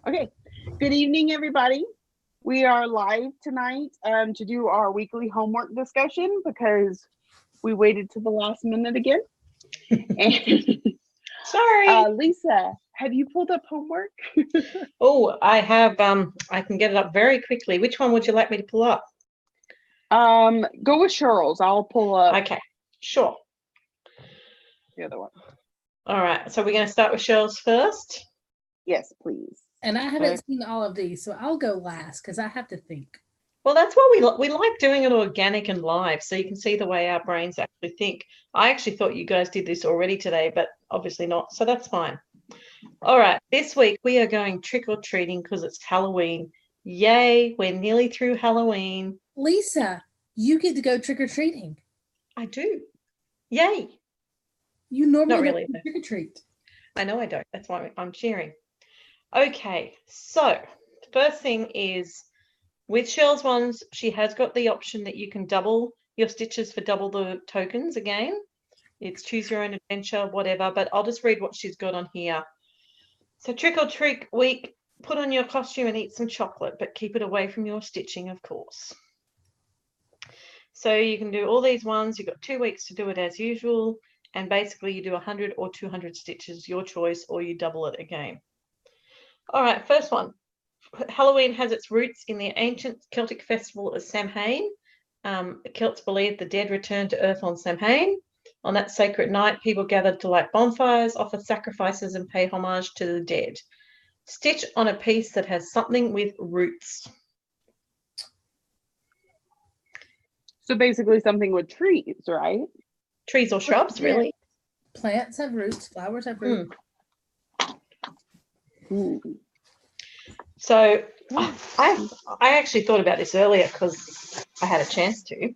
Okay. Good evening, everybody. We are live tonight to do our weekly homework discussion because we waited to the last minute again. And Sorry. Lisa, have you pulled up homework? Oh, I have. I can get it up very quickly. Which one would you like me to pull up? Go with Cheryl's. I'll pull up Okay, sure. the other one. All right. So we're going to start with Cheryl's first. Yes, please. And I haven't seen all of these, so I'll go last because I have to think. Well, that's why we like doing it organic and live, so you can see the way our brains actually think. I actually thought you guys did this already today, but obviously not. So that's fine. All right. This week we are going trick or treating because it's Halloween. Yay! We're nearly through Halloween. Lisa, you get to go trick or treating. I do. Yay! You normally Not really, don't trick or treat. I know I don't. That's why I'm cheering. Okay, so the first thing is with Cheryl's ones, she has got the option that you can double your stitches for double the tokens again. It's choose your own adventure, whatever, but I'll just read what she's got on here. So trick or treat week, put on your costume and eat some chocolate, but keep it away from your stitching, of course. So you can do all these ones. You've got 2 weeks to do it as usual. And basically you do 100 or 200 stitches, your choice, or you double it again. All right, first one. Halloween has its roots in the ancient Celtic festival of Samhain. The Celts believed the dead returned to Earth on Samhain. On that sacred night, people gathered to light bonfires, offer sacrifices, and pay homage to the dead. Stitch on a piece that has something with roots. So basically something with trees, right? Trees or shrubs, really. Plants have roots, flowers have roots. So I actually thought about this earlier because I had a chance to.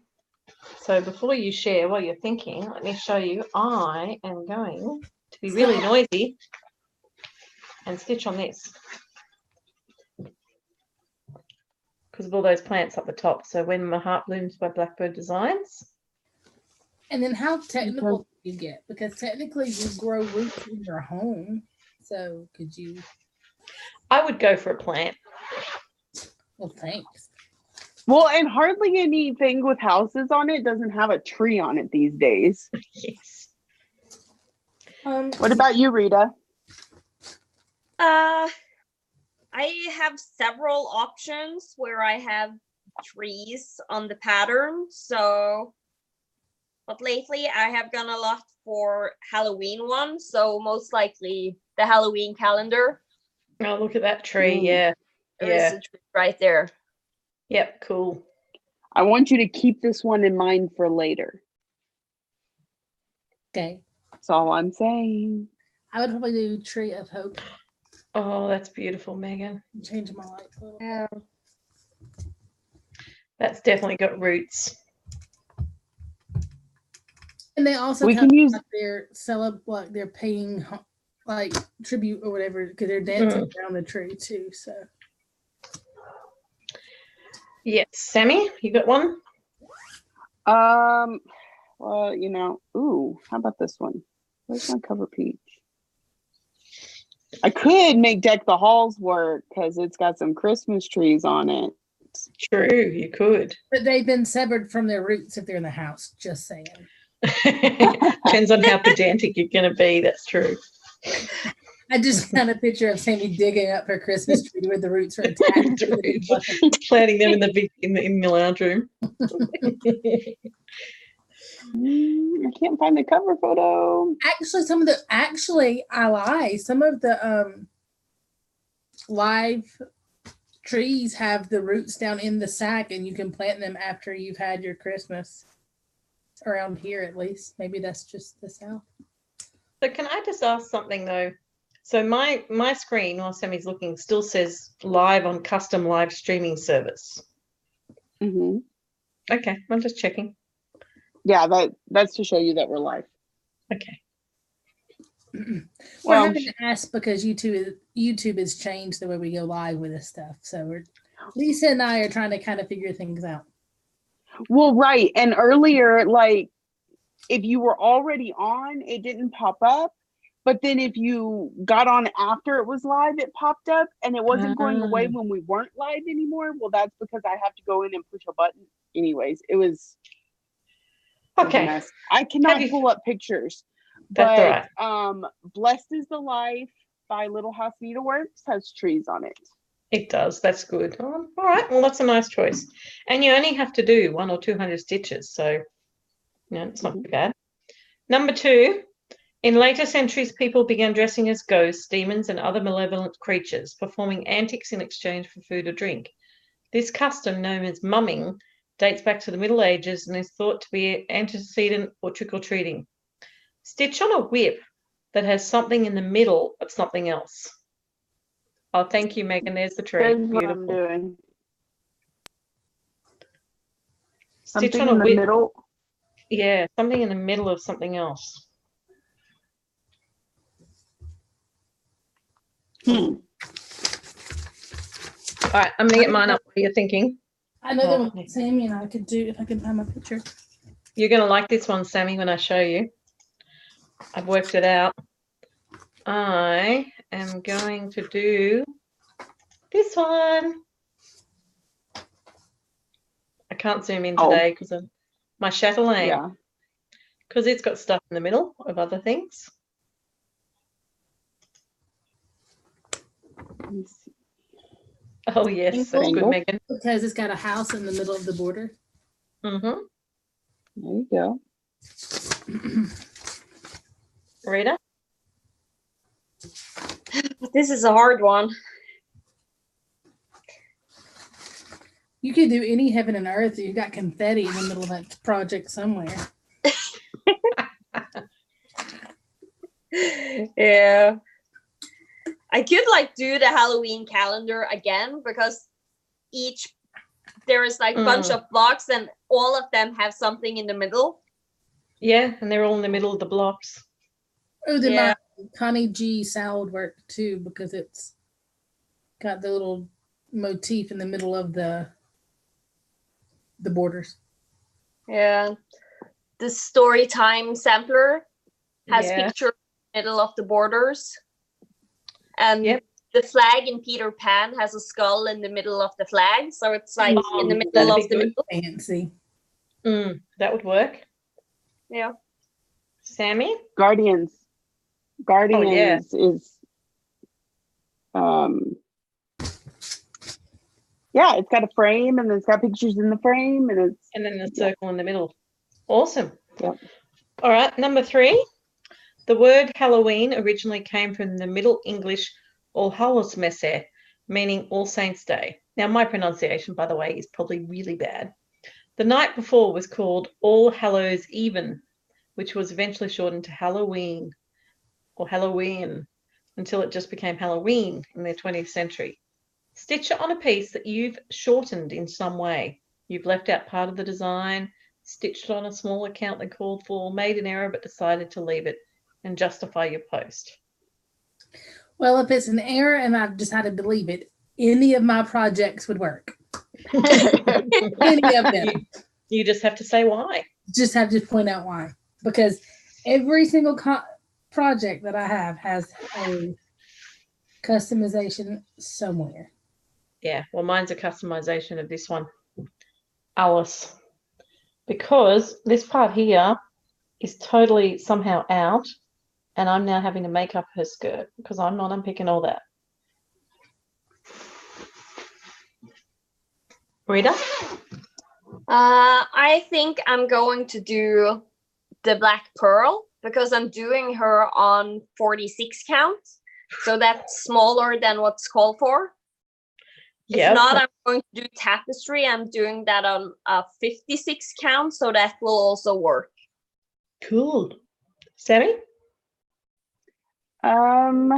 So before you share while you're thinking, let me show you. I am going to be really noisy and stitch on this because of all those plants up the top. So When My Heart Blooms by Blackbird Designs. And then how technical do you get? Because technically you grow roots in your home. So could you? I would go for a plant. Well, thanks. Well, and hardly anything with houses on it doesn't have a tree on it these days. Yes. What about you, Rita? I have several options where I have trees on the pattern. But lately I have gone a lot for Halloween ones. So most likely the Halloween calendar. Oh, look at that tree. Yeah. There's a tree right there. Yep, cool. I want you to keep this one in mind for later. Okay. That's all I'm saying. I would probably do Tree of Hope. Oh, that's beautiful, Megan. Change my life a little. Yeah. That's definitely got roots. And they also can use they're paying like tribute or whatever because they're dancing around the tree too. So yes, Sammy, you got one? Well, how about this one? Where's my cover peach? I could make Deck the Halls work because it's got some Christmas trees on it. True, you could. But they've been severed from their roots if they're in the house. Just saying. Depends on how pedantic you're going to be. That's true. I just had a picture of Sammy digging up her Christmas tree where the roots are attached. Planting them in the lounge room. I can't find the cover photo. Actually, I lie. Some of the live trees have the roots down in the sack, and you can plant them after you've had your Christmas. Around here, at least. Maybe that's just the South. So can I just ask something though? So my screen while Sammy's looking still says live on custom live streaming service. Mm-hmm. Okay, I'm just checking. Yeah, that's to show you that we're live. Okay. We're having to ask because YouTube has changed the way we go live with this stuff. So Lisa and I are trying to kind of figure things out. Well, right. And earlier, like if you were already on, it didn't pop up. But then if you got on after it was live, it popped up and it wasn't going away when we weren't live anymore. Well, that's because I have to go in and push a button. Anyways, it was a Okay. mess. I cannot you- pull up pictures. That's But all right. Blessed is the Life by Little House Needleworks has trees on it. It does. That's good. All right. Well, that's a nice choice. And you only have to do 100 or 200 stitches. So, it's not too bad. Number 2, in later centuries, people began dressing as ghosts, demons, and other malevolent creatures, performing antics in exchange for food or drink. This custom, known as mumming, dates back to the Middle Ages and is thought to be an antecedent or trick-or-treating. Stitch on a whip that has something in the middle but something else. Oh, thank you, Megan. There's the tree. Here's what I'm Beautiful. doing. Stitch Something on a in the whip. middle. Yeah, something in the middle of something else. All right, I'm gonna get mine up. What are you thinking? Another one Sammy and I could do if I can find my picture. You're gonna like this one, Sammy, when I show you. I've worked it out. I am going to do this one. I can't zoom in today because of my chatelaine. Yeah. Because it's got stuff in the middle of other things. Let me see. Oh, yes, that's good, Megan. Because it's got a house in the middle of the border. Mm-hmm. There you go. Rita? This is a hard one. You could do any heaven and earth. You got confetti in the middle of that project somewhere. Yeah. I could do the Halloween calendar again because there is a bunch of blocks and all of them have something in the middle. Yeah, and they're all in the middle of the blocks. Oh, then my Connie G salad work too because it's got the little motif in the middle of the borders. Yeah. The story time sampler has pictures in the middle of the borders. And the flag in Peter Pan has a skull in the middle of the flag. So it's in the middle of the middle. Fancy. That would work. Yeah. Sammy? Guardians is it's got a frame and it's got pictures in the frame and then the circle in the middle. Awesome. Yep. All right, number 3. The word Halloween originally came from the Middle English All Hallows Messe, meaning All Saints' Day. Now, my pronunciation, by the way, is probably really bad. The night before was called All Hallows Even, which was eventually shortened to Halloween or Halloween until it just became Halloween in the 20th century. Stitch it on a piece that you've shortened in some way. You've left out part of the design, stitched it on a smaller count than called for, made an error but decided to leave it, and justify your post. Well, if it's an error and I've decided to leave it, any of my projects would work. Any of them. You just have to say why. Just have to point out why. Because every single project that I have has a customization somewhere. Yeah, well, mine's a customization of this one. Alice. Because this part here is totally somehow out, and I'm now having to make up her skirt because I'm not unpicking all that. Rita? I think I'm going to do the Black Pearl because I'm doing her on 46 count. So that's smaller than what's called for. If not, I'm going to do tapestry. I'm doing that on a 56 count, so that will also work. Cool. Sammy? I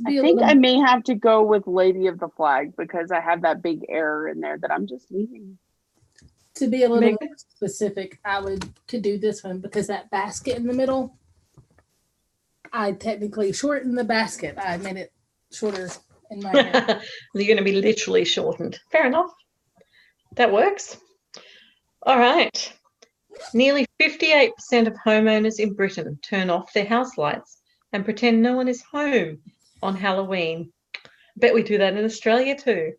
think I may have to go with Lady of the Flag because I have that big error in there that I'm just leaving. To be a little more specific, I could do this one because that basket in the middle, I technically shortened the basket. I made it shorter in my head. You're going to be literally shortened. Fair enough. That works. All right. Nearly 58% of homeowners in Britain turn off their house lights and pretend no one is home on Halloween. Bet we do that in Australia too.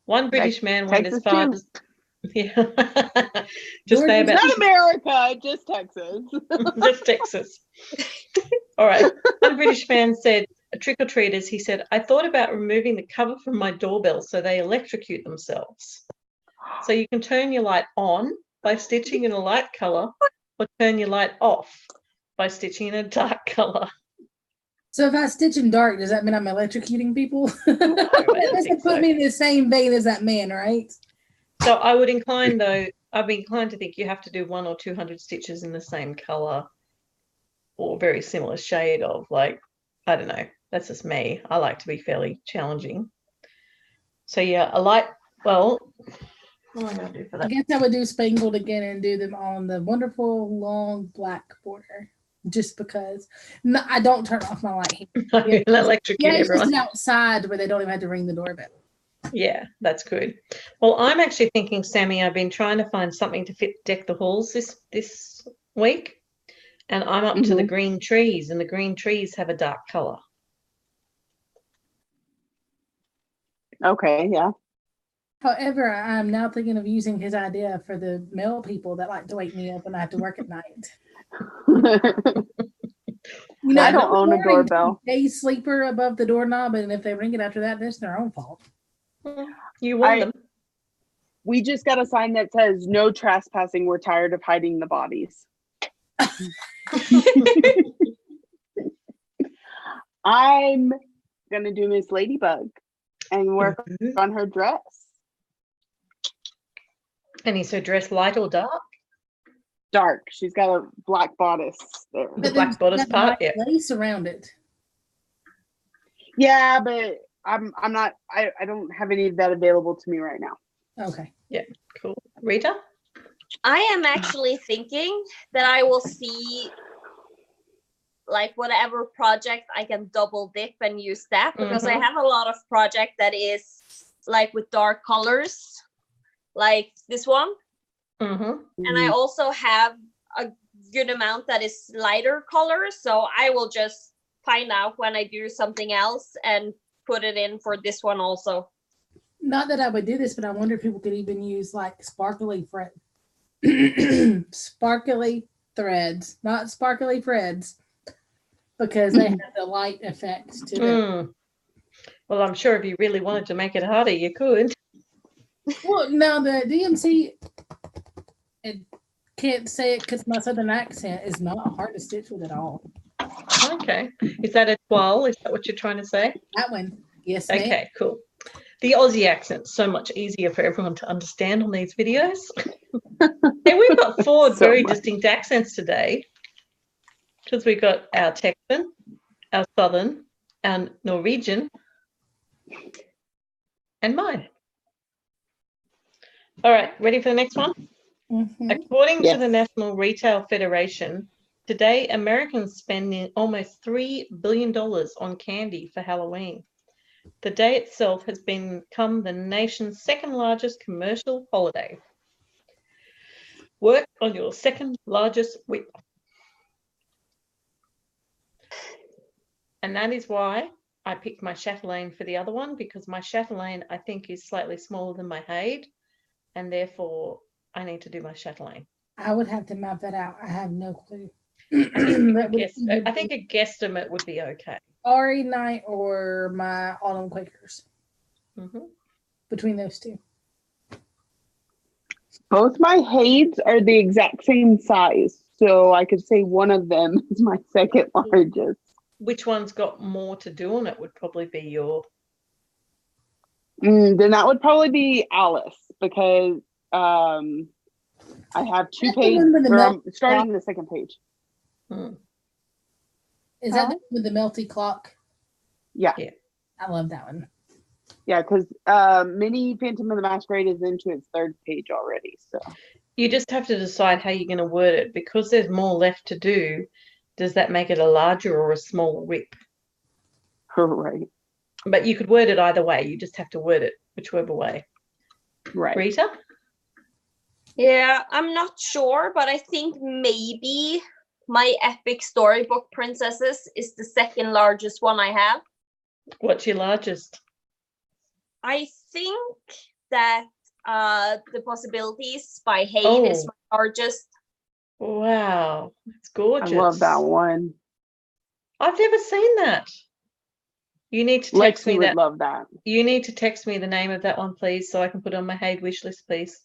One British man went as Texas far too. as just say about Not America, just Texas. just Texas. All right. One British man said, trick-or-treaters, he said, I thought about removing the cover from my doorbell so they electrocute themselves. So you can turn your light on by stitching in a light colour or turn your light off by stitching in a dark colour. So if I stitch in dark, does that mean I'm electrocuting people? That doesn't put so. me in the same vein as that man, right? So I'd be inclined to think you have to do 100 or 200 stitches in the same colour or very similar shade of, like, I don't know. That's just me. I like to be fairly challenging. So yeah, a light, well, what am I going to do for I that? guess I would do spangled again and do them on the wonderful long black border. Just because. No, I don't turn off my light here. Electrocute It's everyone. just outside where they don't even have to ring the doorbell. Yeah, that's good. Well, I'm actually thinking, Sammy, I've been trying to find something to fit deck the halls this week, and I'm up to the green trees, and the green trees have a dark colour. Okay, yeah. However, I'm now thinking of using his idea for the male people that like to wake me up when I have to work at night. You know, I don't own a doorbell. Day sleeper above the doorknob, and if they ring it after that, that's their own fault. You want them. We just got a sign that says no trespassing. We're tired of hiding the bodies. I'm gonna do Miss Ladybug and work on her dress. And is her dress light or dark? Dark. She's got a black bodice there. The black bodice part, yeah. Lace around it. Yeah, but I'm not. I don't have any of that available to me right now. Okay. Yeah, cool. Rita? I am actually thinking that I will see like whatever project I can double dip and use that, because I have a lot of project that is like with dark colors, like this one. And I also have a good amount that is lighter colors, so I will just find out when I do something else and put it in for this one also. Not that I would do this, but I wonder if people could even use like sparkly sparkly threads, not sparkly threads, because they have the light effect to them. Well, I'm sure if you really wanted to make it harder, you could. Well, now the DMC, it can't say it because my southern accent is not hard to stitch with at all. Okay. Is that a toile? Is that what you're trying to say? That one. Yes, ma'am. Okay, cool. The Aussie accent's so much easier for everyone to understand on these videos. Hey, we've got four very distinct accents today, because we've got our Texan, our Southern, our Norwegian, and mine. All right, ready for the next one? According to the National Retail Federation, today Americans spending almost $3 billion on candy for Halloween. The day itself has become the nation's second largest commercial holiday. Work on your second largest whip. And that is why I picked my chatelaine for the other one, because my chatelaine, I think, is slightly smaller than my Haid, and therefore I need to do my chatelaine. I would have to map that out. I have no clue. I think a guesstimate would be okay. Ari Night or my Autumn Quakers. Between those two. Both my Haids are the exact same size, so I could say one of them is my second largest. Which one's got more to do on it would probably be your... Then that would probably be Alice, because I have two pages. I'm starting the second page. Is that the one with the melty clock? Yeah. I love that one. Yeah, because Mini Phantom of the Masquerade is into its third page already. So you just have to decide how you're going to word it, because there's more left to do. Does that make it a larger or a smaller whip? Right. But you could word it either way. You just have to word it whichever way. Right. Rita? Yeah, I'm not sure, but I think maybe my epic storybook princesses is the second largest one I have. What's your largest? I think that the possibilities by Hade is my largest. Wow, it's I gorgeous. love that one. I've never seen that. You need to text Lexi me would that. love that. You need to text me the name of that one, please, so I can put it on my Hade wish list, please.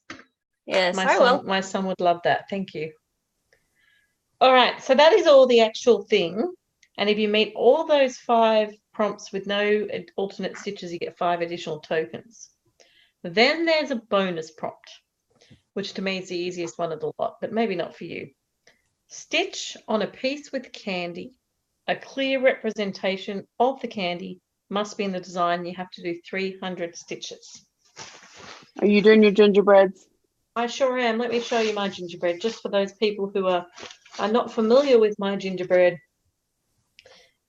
Yes, My I son, will. my son would love that. Thank you. All right, so that is all the actual thing. And if you meet all those 5 prompts with no alternate stitches, you get 5 additional tokens. Then there's a bonus prompt, which to me is the easiest one of the lot, but maybe not for you. Stitch on a piece with candy. A clear representation of the candy must be in the design. You have to do 300 stitches. Are you doing your gingerbreads? I sure am. Let me show you my gingerbread, just for those people who are not familiar with my gingerbread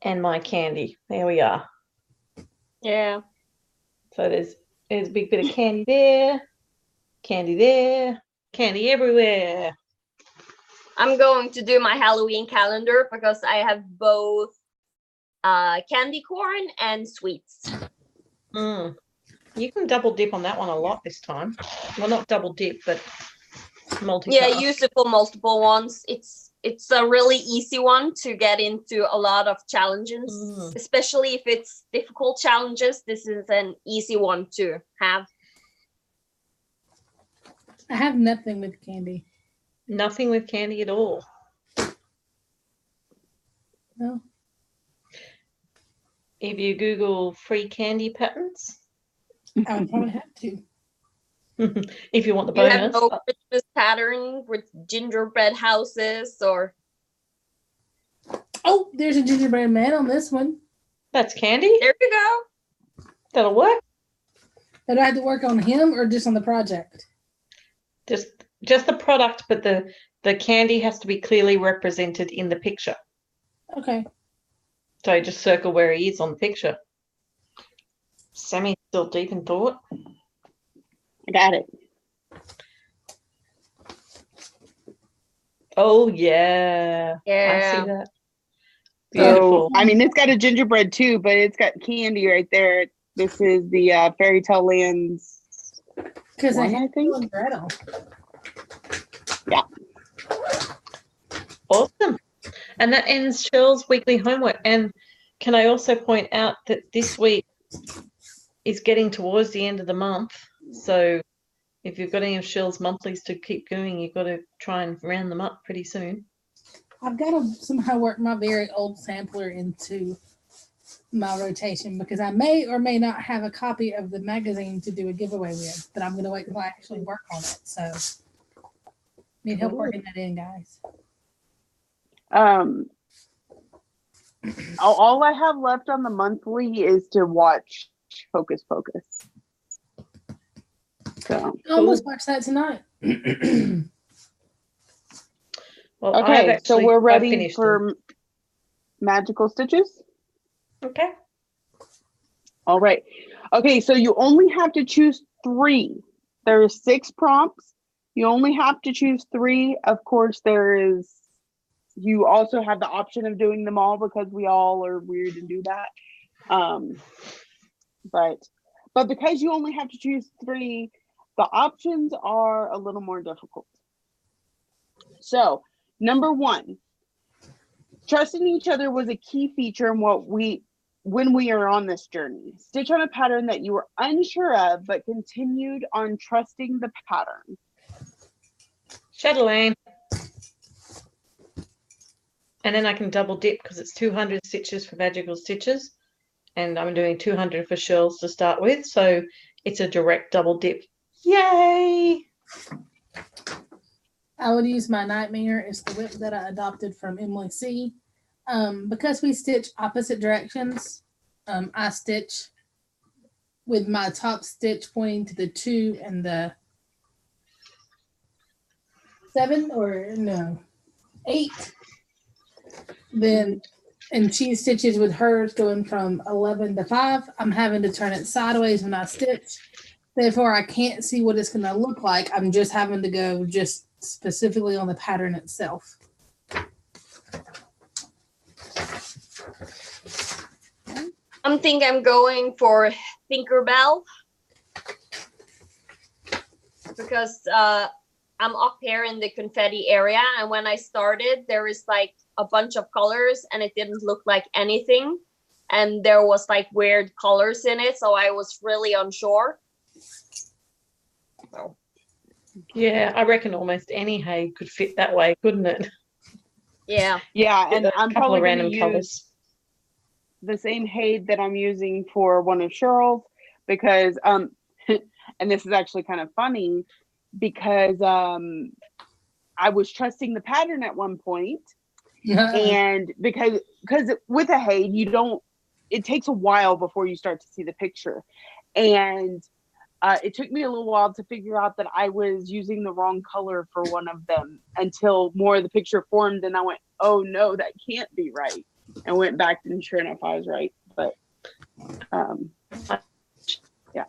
and my candy. There we are. Yeah. So there's a big bit of candy there, candy everywhere. I'm going to do my Halloween calendar because I have both candy corn and sweets. You can double dip on that one a lot this time. Well, not double dip, but multitask. Yeah, use it for multiple ones. It's a really easy one to get into a lot of challenges, especially if it's difficult challenges. This is an easy one to have. I have nothing with candy. Nothing with candy at all. No. If you Google free candy patterns, I would probably have to. if you want the You bonus. have no Christmas pattern with gingerbread houses or... Oh, there's a gingerbread man on this one. That's candy? There you go. That'll work. Do I have to work on him or just on the project? Just the product, but the candy has to be clearly represented in the picture. Okay. So you just circle where he is on the picture. Sammy's still deep in thought. I got it. Oh, yeah. Yeah. I see that. Beautiful. So, I mean, it's got a gingerbread too, but it's got candy right there. This is the Fairy Tale Lands. Because I think. Gretel. Yeah. Awesome. And that ends Cheryl's weekly homework. And can I also point out that this week is getting towards the end of the month. So if you've got any of Cheryl's monthlies to keep going, you've got to try and round them up pretty soon. I've got to somehow work my very old sampler into my rotation because I may or may not have a copy of the magazine to do a giveaway with, but I'm going to wait until I actually work on it. So need help working that in, guys. All I have left on the monthly is to watch Hocus Pocus. So I almost watched that tonight. Well, okay, so we're ready for magical stitches. Okay. All right. Okay, so you only have to choose 3. There are 6 prompts. You only have to choose 3. Of course, you also have the option of doing them all because we all are weird and do that. But because you only have to choose 3, the options are a little more difficult. So, number 1, trusting each other was a key feature in when we are on this journey. Stitch on a pattern that you were unsure of, but continued on trusting the pattern. Chatelaine. And then I can double dip because it's 200 stitches for magical stitches. And I'm doing 200 for shells to start with. So it's a direct double dip. Yay! I would use my Nightmare. It's the whip that I adopted from Emily C. Because we stitch opposite directions, I stitch with my top stitch pointing to the 2 and the 7 or no 8. Then, and she stitches with hers going from 11 to 5. I'm having to turn it sideways when I stitch. Therefore, I can't see what it's going to look like. I'm just having to go just specifically on the pattern itself. I'm going for Tinkerbell because I'm up here in the confetti area, and when I started, there is like a bunch of colors, and it didn't look like anything, and there was like weird colors in it, so I was really unsure. So. Yeah, I reckon almost any hay could fit that way, couldn't it? Yeah. Yeah, and I'm couple probably of going random to use colours. the same hay that I'm using for one of Cheryl's because and this is actually kind of funny because I was trusting the pattern at one point, and because with a hay it takes a while before you start to see the picture, and it took me a little while to figure out that I was using the wrong color for one of them until more of the picture formed, and I went, oh no, that can't be right, and went back, and sure enough I was right. But yeah,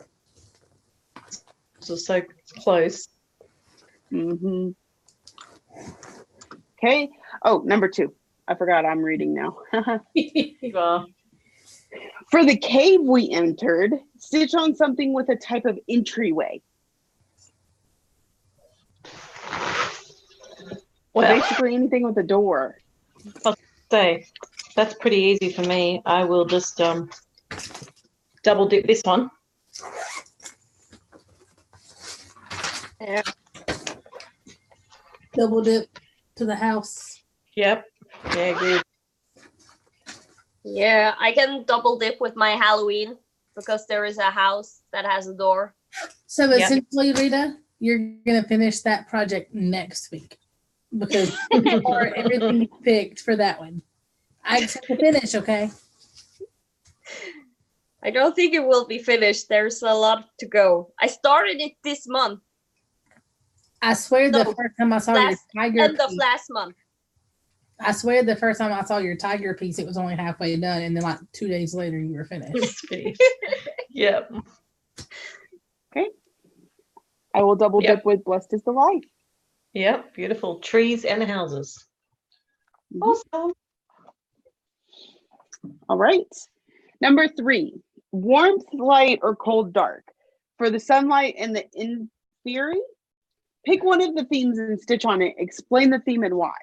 So close. mm-hmm. Okay. Oh, number 2. I forgot I'm reading now. For the cave we entered, stitch on something with a type of entryway. Well, basically anything with a door. I'll say that's pretty easy for me. I will just double dip this one. Yeah. Double dip to the house. Yep. Yeah, good. Yeah, I can double dip with my Halloween because there is a house that has a door. So essentially, Rita, you're going to finish that project next week because for everything you picked for that one. I accept the finish, okay? I don't think it will be finished. There's a lot to go. I started it this month. I swear the first time I saw your tiger end of piece, last month. I swear the first time I saw your tiger piece, it was only halfway done, and then like 2 days later, you were finished. Yep. Okay. I will double dip with Blessed is the Light. Yep. Beautiful trees and houses. Mm-hmm. Awesome. All right. Number 3, warmth, light, or cold, dark. For the sunlight and the inferi, pick one of the themes and stitch on it. Explain the theme and why.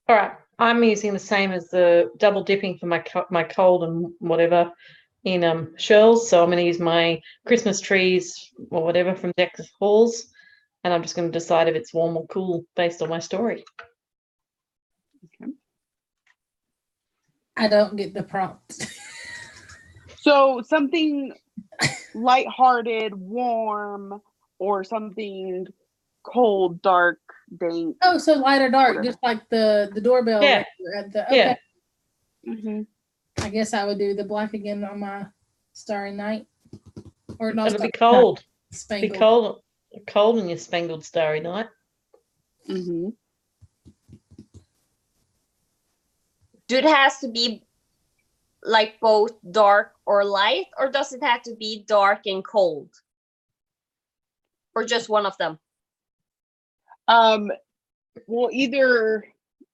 All right. I'm using the same as the double dipping for my cold and whatever in shells. So I'm going to use my Christmas trees or whatever from Deck's Halls, and I'm just going to decide if it's warm or cool based on my story. Okay. I don't get the prompt. So something lighthearted, warm, or something cold, dark, dank. Oh, so light or dark, Whatever. just like the doorbell. Yeah. At the, okay. Yeah. Mm-hmm. I guess I would do the black again on my Starry Night. Or not. It'll be cold. Spangled. Be cold in your spangled Starry Night. Mm-hmm. Do it has to be like both dark or light, or does it have to be dark and cold? Or just one of them? Well, either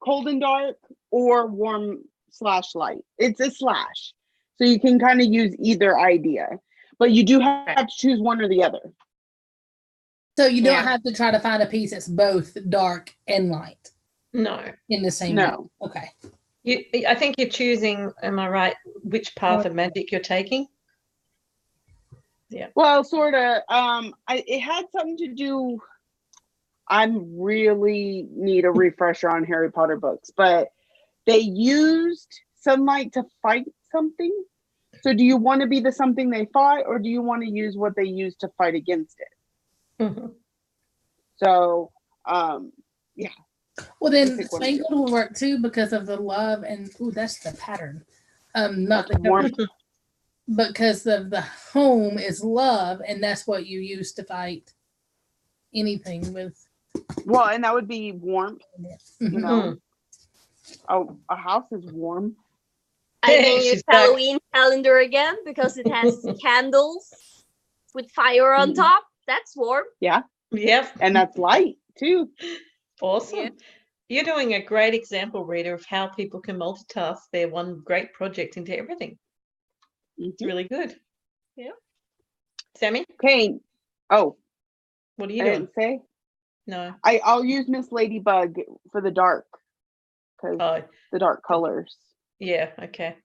cold and dark or warm / light. It's a slash. So you can kind of use either idea, but you do have to choose one or the other. So you don't have to try to find a piece that's both dark and light. No. In the same No. way. Okay. I think you're choosing, am I right, which path of magic you're taking? Yeah. Well, sort of. It had something to do. I really need a refresher on Harry Potter books, but they used sunlight to fight something. So do you want to be the something they fought, or do you want to use what they used to fight against it? Mm-hmm. So, yeah. Well, then spangled will work too because of the love and that's the pattern. Not the warmth. Because of the home is love, and that's what you use to fight anything with. Well, and that would be warmth. Mm-hmm. You know, a house is warm. I can use Halloween calendar again because it has candles. with fire on Mhm. top. That's warm. Yep. And that's light too. Awesome. Yeah. You're doing a great example, Rita, of how people can multitask their one great project into everything. It's Mhm. really good. Yeah. Sammy, Okay. Oh, what are I you doing? didn't say. No. I'll use Miss Ladybug for the dark because Oh, the dark colors. yeah. Okay.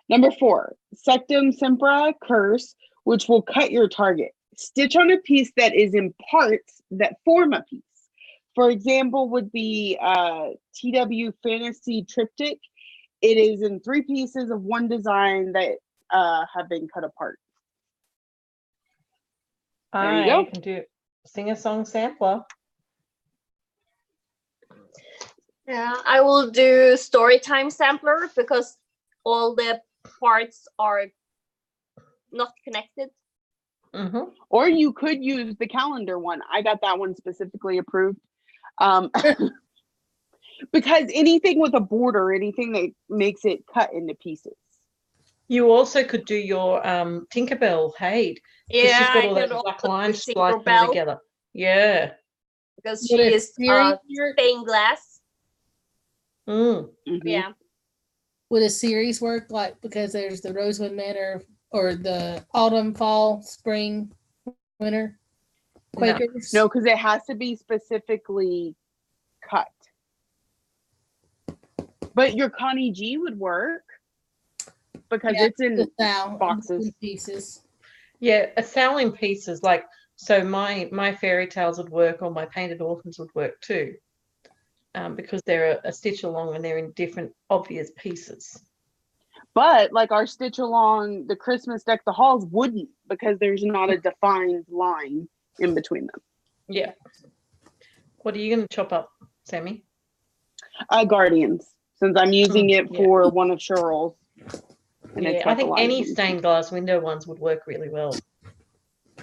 Number 4, Sectum Sempra Curse, which will cut your target. Stitch on a piece that is in parts that form a piece. For example, would be TW Fantasy Triptych. It is in 3 pieces of one design that have been cut apart. There you go. I can do sing a song sampler. Yeah, I will do Storytime Sampler because all the parts are not connected. Mm-hmm. Or you could use the calendar one. I got that one specifically approved. Because anything with a border, anything that makes it cut into pieces. You also could do your Tinkerbell Haid. Because Yeah, she's got I all could those black also do lines spliced Tinkerbell together. Yeah. because Would she a is series work? stained glass. Mm. Mhm. Yeah. Would a series work? Like, because there's the Rosewood Manor or the autumn, fall, spring, winter Quakers. No, because it has to be specifically cut. But your Connie G would work because Yeah, it's in the thou boxes. pieces. Yeah, a cell in pieces. Like, so my fairy tales would work, or my painted orphans would work too. Because they're a stitch along and they're in different obvious pieces. But like our stitch along the Christmas Deck the Halls wouldn't, because there's not a defined line in between them. Yeah. What are you going to chop up, Sammy? Guardians, since I'm using it yeah. for one of Cheryl's. And it's Yeah, got I the think lines any in. stained glass window ones would work really well.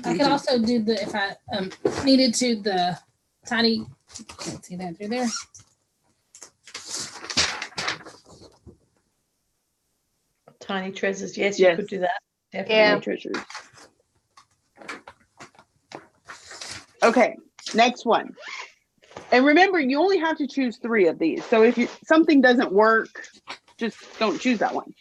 I could also do the, if I needed to, the tiny, can't see that through there. Tiny treasures. Yes, Yes. you could do that. Definitely. Yeah. Treasures. Okay, next one. And remember, you only have to choose 3 of these. So if something doesn't work, just don't choose that one.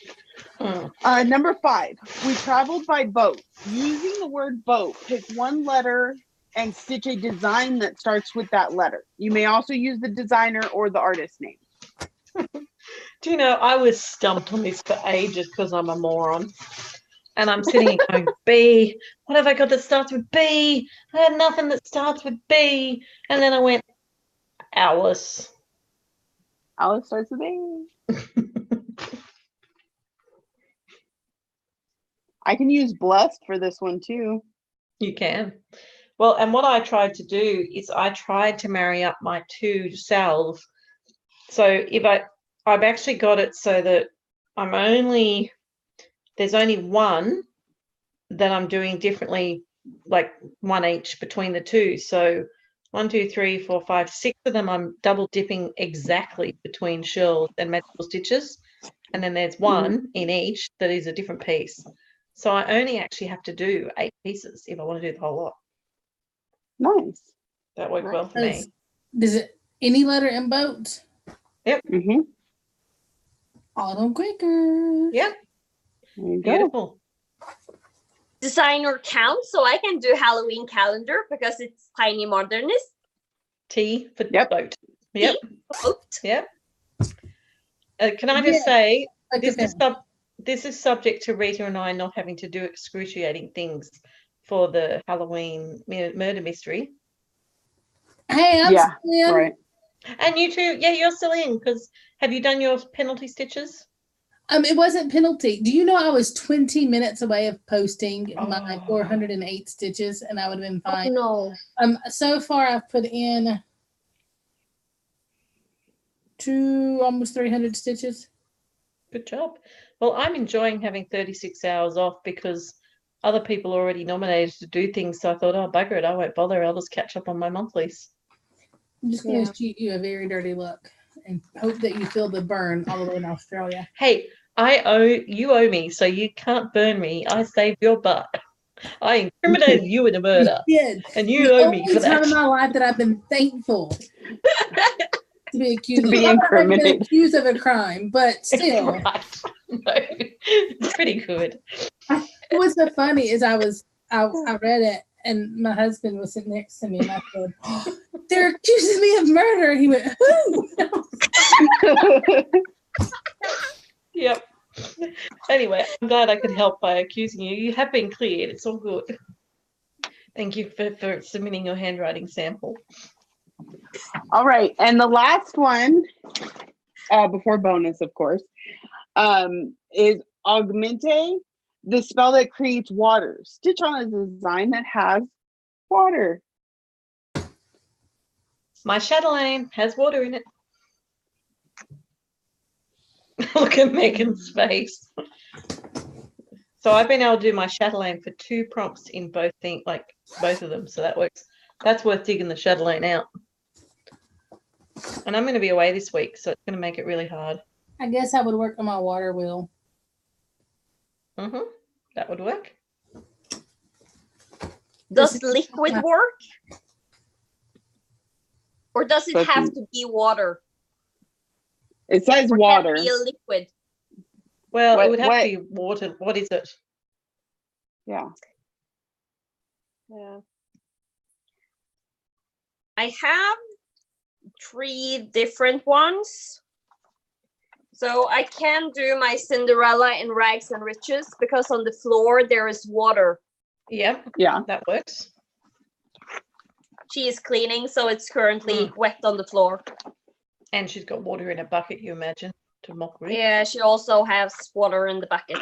Number 5, we traveled by boat. Using the word boat, pick one letter and stitch a design that starts with that letter. You may also use the designer or the artist name. Do you know, I was stumped on this for ages because I'm a moron. And I'm sitting here going, B, what have I got that starts with B? I had nothing that starts with B. And then I went, Alice. Alice starts with A. I can use blessed for this one too. You can. Well, and what I tried to do is I tried to marry up my 2 cells. So if I've actually got it so that there's only one that I'm doing differently, like one each between the 2. So 1, 2, 3, 4, 5, 6 of them I'm double dipping exactly between shells and magical stitches. And then there's one in each that is a different piece. So I only actually have to do 8 pieces if I want to do the whole lot. Nice. That worked well for me. Does it any letter in boat? Yep. Mm-hmm. Autumn Quakers. Yep. There you go. Beautiful. Designer count, so I can do Halloween calendar because it's tiny modernist. T for Yep. boat. Yep. Boat. Yep. Can I just say, Like this is subject to Rita and I not having to do excruciating things for the Halloween murder mystery. Hey, I'm Yeah, still in. right. And you too. Yeah, you're still in, because have you done your penalty stitches? It wasn't penalty. Do you know I was 20 minutes away of posting my Oh. 408 stitches, and I would have been Oh, fine. no. So far I've put in almost 300 stitches. Good job. Well, I'm enjoying having 36 hours off because other people already nominated to do things. So I thought, oh, bugger it, I won't bother. I'll just catch up on my monthlies. I'm just going to shoot you a very dirty look and hope that you feel the burn all the way in Australia. Hey, You owe me, so you can't burn me. I saved your butt. I incriminated you in a murder. You did. And you The owe me only for time in that. my life that I've been thankful to be accused. To be Not that I've been incriminated. accused of a crime, but still. Right. No, it's pretty good. What's so funny is I read it and my husband was sitting next to me and I said, "Oh, they're accusing me of murder." And he went, "Who?" Yep. Anyway, I'm glad I could help by accusing you. You have been cleared. It's all good. Thank you for submitting your handwriting sample. All right, and the last one, before bonus, of course, is Augmente, the spell that creates water. Stitch on a design that has water. My chatelaine has water in it. Look at Megan's face. So I've been able to do my chatelaine for 2 prompts in both both of them. So that works. That's worth digging the chatelaine out. And I'm going to be away this week, so it's going to make it really hard. I guess I would work on my water wheel. That would work. Does liquid work? Or does it have to be water? It says Or water. can it be a liquid? Well, it would have to be water. What is it? Yeah. I have 3 different ones. So I can do my Cinderella in rags and riches because on the floor there is water. Yep. Yeah. That works. She is cleaning, so it's currently wet on the floor. And she's got water in a bucket, you imagine, to mop with. Yeah, she also has water in the bucket.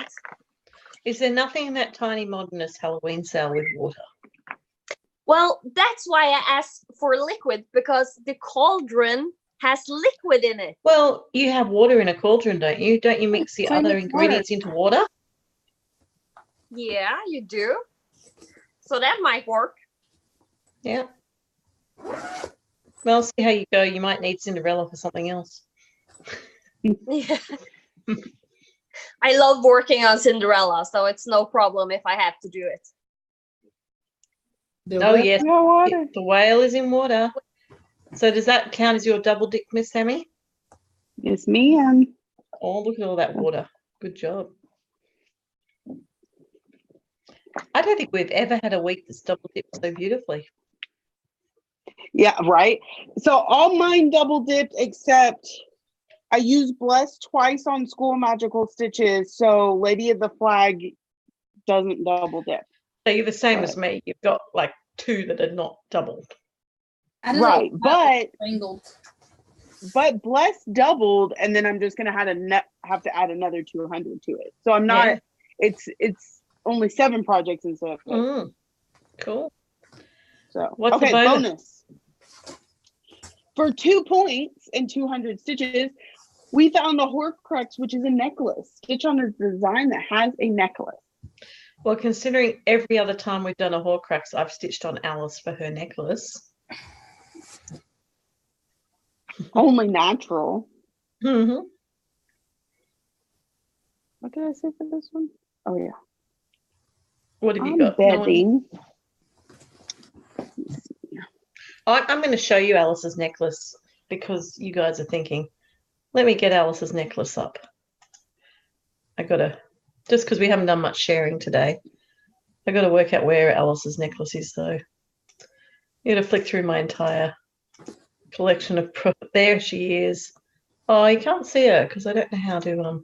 Is there nothing in that tiny modernist Halloween sale with water? Well, that's why I asked for liquid, because the cauldron has liquid in it. Well, you have water in a cauldron, don't you? Don't you mix the Same other with ingredients into water? Yeah, you do. So that might work. Yeah. Well, see how you go. You might need Cinderella for something else. Yeah. I love working on Cinderella, so it's no problem if I have to do it. Oh, yes. No water. The whale is in water. So does that count as your double dip, Miss Sammy? Yes, ma'am. Oh, look at all that water. Good job. I don't think we've ever had a week that's double dipped so beautifully. Yeah, right. So all mine double dipped except I used Bless twice on School Magical Stitches, so Lady of the Flag doesn't double dip. So you're the same as me. You've got like 2 that are not doubled. Right, but Bless doubled, and then I'm just gonna have to add another 200 to it. So I'm not. Yeah. It's only 7 projects instead of 8. Cool. So What's the okay, bonus? For 2 points and 200 stitches, we found the Horcrux, which is a necklace. Stitch on a design that has a necklace. Well, considering every other time we've done a Horcrux, I've stitched on Alice for her necklace. Only natural. Mm-hmm. What did I say for this one? Oh yeah. What have you I'm got? betting. I'm going to show you Alice's necklace because you guys are thinking, let me get Alice's necklace up. I got to, just because we haven't done much sharing today, I got to work out where Alice's necklace is though. You got to flick through my entire collection of, there she is. Oh, you can't see her because I don't know how to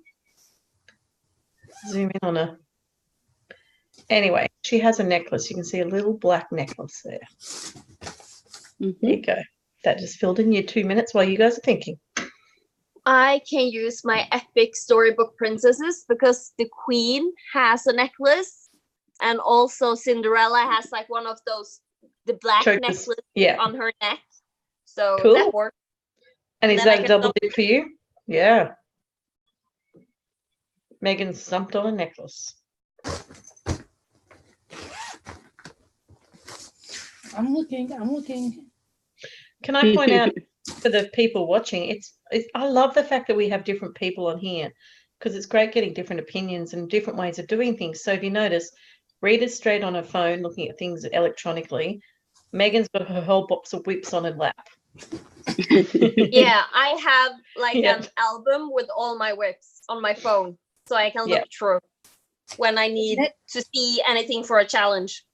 zoom in on her. Anyway, she has a necklace. You can see a little black necklace there. There you go. That just filled in your 2 minutes while you guys are thinking. I can use my epic storybook princesses because the queen has a necklace, and also Cinderella has like one of those, the black necklace on her neck. So cool. that works. And is that a double dip for you? Yeah. Megan's stumped on a necklace. I'm looking. Can I point out for the people watching, I love the fact that we have different people on here because it's great getting different opinions and different ways of doing things. So if you notice, Rita's straight on her phone looking at things electronically. Megan's got her whole box of whips on her lap. Yeah, I have like Yep. an album with all my whips on my phone, so I can look Yep. through when I need to see anything for a challenge.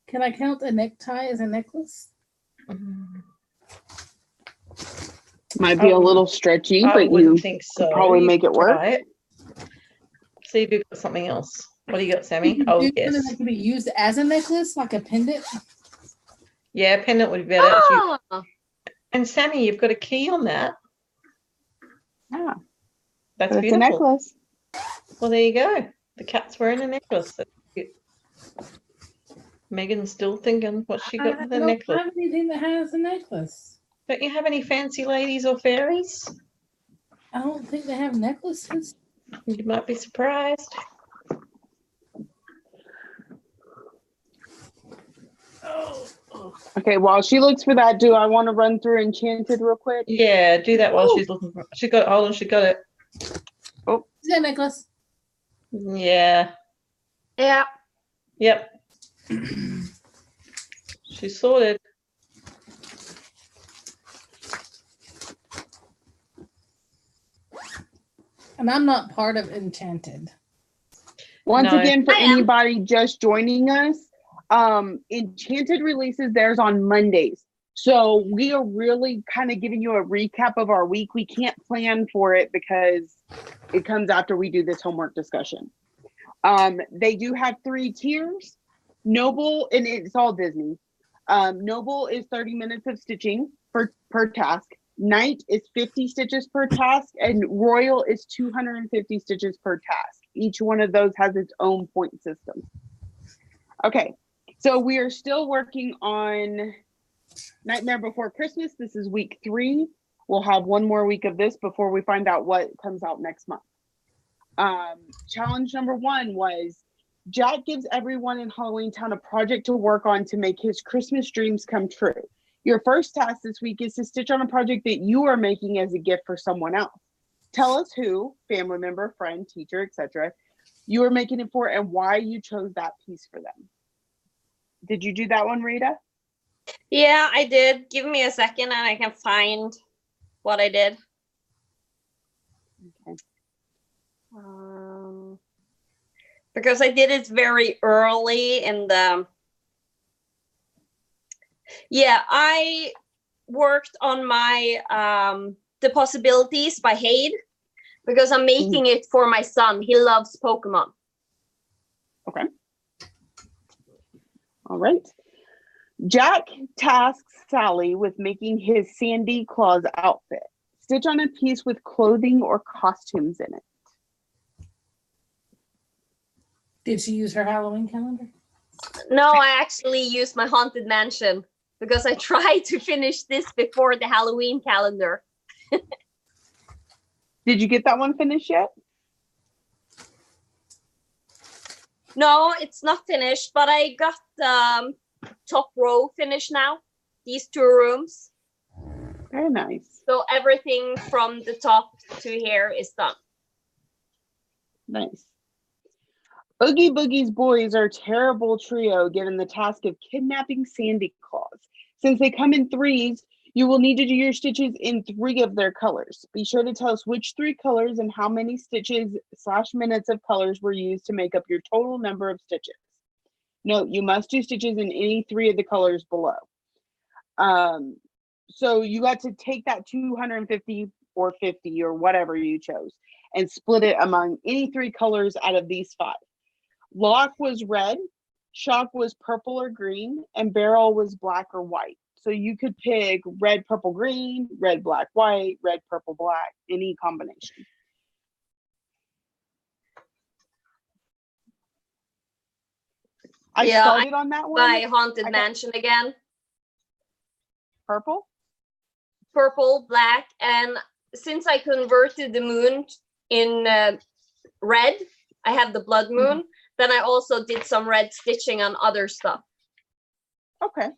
Can I count a necktie as a necklace? Might be a little stretchy, I but wouldn't you think so. could probably You make it work. try it. See if you've got something else. What do you got, You Sammy? can Oh, do yes. something that can be used as a necklace, like a pendant. Yeah, pendant would be better. Actually. Ah, And Sammy, you've got a key on that. Yeah, That's but it's a beautiful. necklace. Well, there you go. The cat's wearing a necklace. That's cute. Megan's still thinking what she got I with the don't necklace. have anything that has a necklace. Don't you have any fancy ladies or fairies? I don't think they have necklaces. You might be surprised. Okay, while she looks for that, do I want to run through Enchanted real quick? Yeah, do that while Oh. she's looking for. She got. Hold on, she got it. Is that a necklace? Yeah. yeah. Yep. She's sorted. And I'm not part of Enchanted. Once No. again, for I am. anybody just joining us, Enchanted releases theirs on Mondays. So we are really kind of giving you a recap of our week. We can't plan for it because it comes after we do this homework discussion. They do have 3 tiers. Noble, and it's all Disney. Noble is 30 minutes of stitching per task. Night is 50 stitches per task, and Royal is 250 stitches per task. Each one of those has its own point system. Okay, so we are still working on Nightmare Before Christmas. This is week 3. We'll have one more week of this before we find out what comes out next month. Challenge number 1 was Jack gives everyone in Halloween Town a project to work on to make his Christmas dreams come true. Your first task this week is to stitch on a project that you are making as a gift for someone else. Tell us who, family member, friend, teacher, etc., you are making it for and why you chose that piece for them. Did you do that one, Rita? Yeah, I did. Give me a second and I can find what I did. Okay. Because I did it very early in the... Yeah, I worked on my The Possibilities by Hade because I'm making it for my son. He loves Pokemon. Okay. All right. Jack tasks Sally with making his Sandy Claus outfit. Stitch on a piece with clothing or costumes in it. Did she use her Halloween calendar? No, I actually used my Haunted Mansion because I tried to finish this before the Halloween calendar. Did you get that one finished yet? No, it's not finished, but I got top row finished now. These 2 rooms. Very nice. So everything from the top to here is done. Nice. Oogie Boogie's boys are a terrible trio given the task of kidnapping Sandy Claus. Since they come in 3s, you will need to do your stitches in 3 of their colors. Be sure to tell us which 3 colors and how many stitches/minutes of colors were used to make up your total number of stitches. Note, you must do stitches in any 3 of the colors below. So you got to take that 250 or 50 or whatever you chose and split it among any 3 colors out of these 5. Lock was red, Shock was purple or green, and Barrel was black or white. So you could pick red, purple, green, red, black, white, red, purple, black, any combination. I started on that one. My Haunted Mansion again. Purple? Purple, black, and since I converted the moon in red, I have the blood moon. Then I also did some red stitching on other stuff. Okay.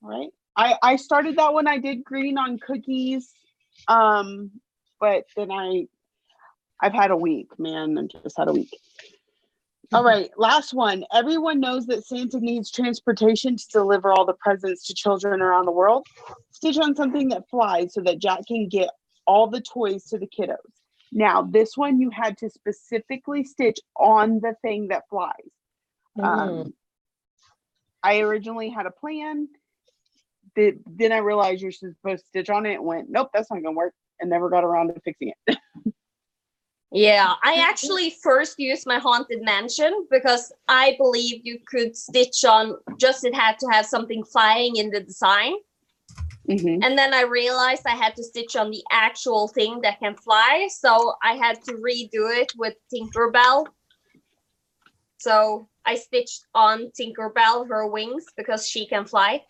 All right. I started that one. I did green on Cookies. But then I've had a week, man. I just had a week. All right, last one. Everyone knows that Santa needs transportation to deliver all the presents to children around the world. Stitch on something that flies so that Jack can get all the toys to the kiddos. Now, this one you had to specifically stitch on the thing that flies. I originally had a plan. Then I realized you're supposed to stitch on it and went, nope, that's not going to work, and never got around to fixing it. Yeah, I actually first used my Haunted Mansion because I believe you could stitch on, just it had to have something flying in the design. And then I realized I had to stitch on the actual thing that can fly. So I had to redo it with Tinkerbell. So I stitched on Tinkerbell her wings because she can fly.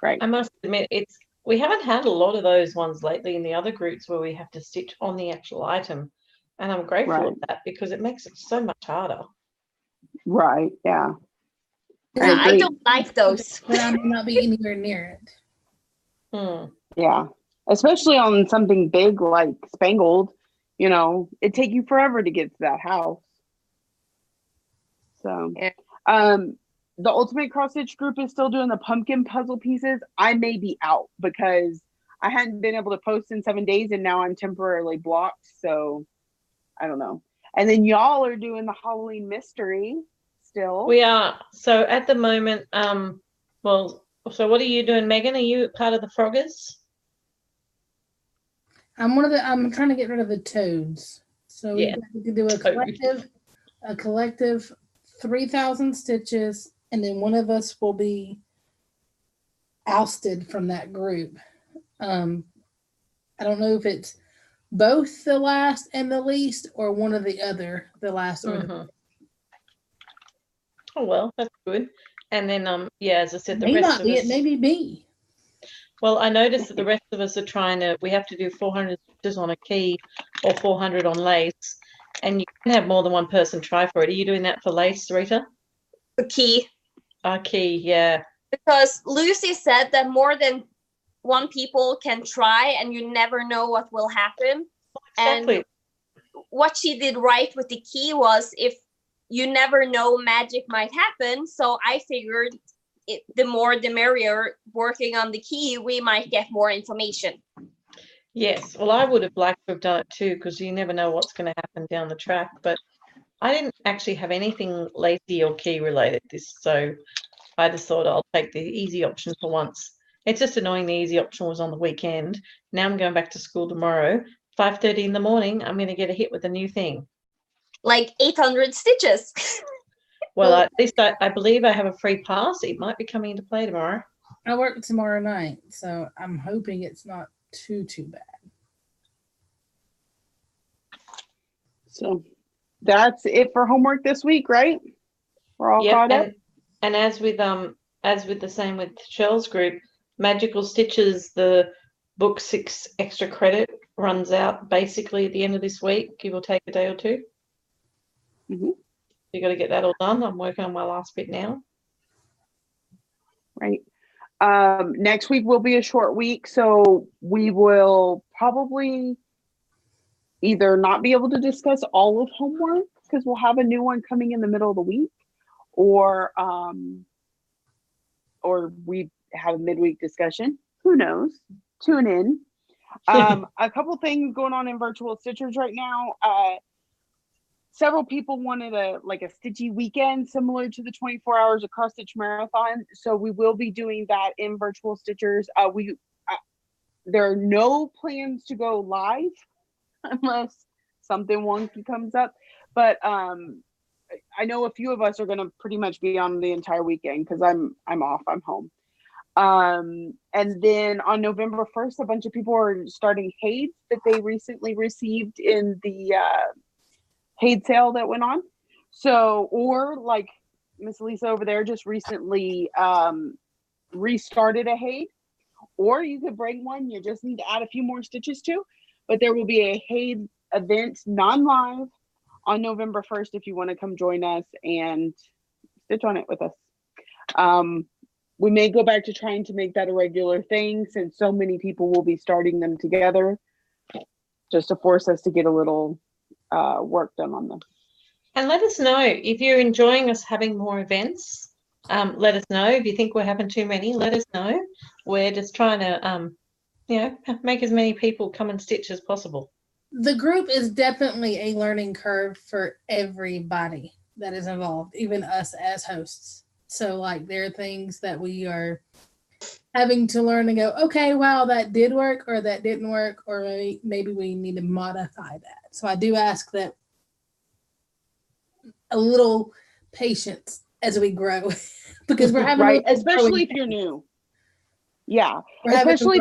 Right. I must admit, we haven't had a lot of those ones lately in the other groups where we have to stitch on the actual item. And I'm grateful of that because it makes it so much harder. Right, yeah. I don't like those. But I may not be anywhere near it. Yeah. Especially on something big like Spangled, it'd take you forever to get to that house. So, the Ultimate Cross Stitch group is still doing the pumpkin puzzle pieces. I may be out because I hadn't been able to post in 7 days and now I'm temporarily blocked. So I don't know. And then y'all are doing the Halloween mystery still. We are. So at the moment, so what are you doing, Megan? Are you part of the Froggers? I'm trying to get rid of the toads. So we can do a collective 3,000 stitches, and then one of us will be ousted from that group. I don't know if it's both the last and the least, or one or the other, the last or the least. Oh well, that's good. And then as I said, the may rest not of be us. It may be me. Well, I noticed that the rest of us are we have to do 400 stitches on a key or 400 on lace, and you can have more than one person try for it. Are you doing that for lace, Rita? A key. A key, yeah. Because Lucy said that more than one people can try and you never know what will happen. Exactly. And what she did right with the key was, if you never know, magic might happen. So I figured the more the merrier. Working on the key, we might get more information. Yes, well, I would have liked to have done it too, because you never know what's going to happen down the track. But I didn't actually have anything lacy or key related so I just thought I'll take the easy option for once. It's just annoying the easy option was on the weekend. Now I'm going back to school tomorrow. 5:30 in the morning, I'm going to get a hit with a new thing. Like 800 stitches. Well, at least I believe I have a free pass. It might be coming into play tomorrow. I work tomorrow night, so I'm hoping it's not too bad. So that's it for homework this week, right? We're all caught up. And as with the same with Shell's group, Magical Stitches, the book 6 extra credit runs out basically at the end of this week, give or take a day or two. You got to get that all done. I'm working on my last bit now. Right. Next week will be a short week, so we will probably either not be able to discuss all of homework because we'll have a new one coming in the middle of the week, or we have a midweek discussion. Who knows? Tune in. A couple things going on in Virtual Stitchers right now. Several people wanted a stitchy weekend similar to the 24 hours of cross stitch marathon. So we will be doing that in Virtual Stitchers. There are no plans to go live unless something wonky comes up. But I know a few of us are going to pretty much be on the entire weekend because I'm off. I'm home. And then on November 1st, a bunch of people are starting Hades that they recently received in the Hade sale that went on. So, or like Miss Lisa over there just recently restarted a Hade, or you could bring one. You just need to add a few more stitches to. But there will be a Hade event non-live on November 1st if you want to come join us and stitch on it with us. we may go back to trying to make that a regular thing since so many people will be starting them together, just to force us to get a little work done on them. And let us know if you're enjoying us having more events. Let us know if you think we're having too many. Let us know. We're just trying to, make as many people come and stitch as possible. The group is definitely a learning curve for everybody that is involved, even us as hosts. So, like, there are things that we are having to learn and go, okay, wow, that did work or that didn't work, or maybe we need to modify that. So I do ask that a little patience as we grow because we're having right, especially if you're new. Yeah, especially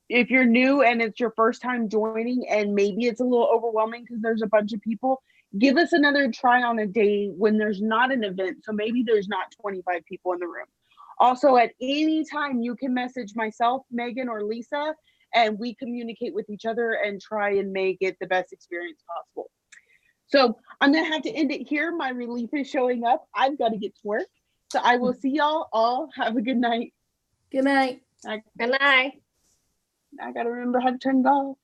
if you're new and it's your first time joining and maybe it's a little overwhelming because there's a bunch of people. Give us another try on a day when there's not an event. So maybe there's not 25 people in the room. Also, at any time, you can message myself, Megan, or Lisa, and we communicate with each other and try and make it the best experience possible. So I'm going to have to end it here. My relief is showing up. I've got to get to work. So I will see y'all all. Have a good night. Good night. Good night. I got to remember how to turn it off.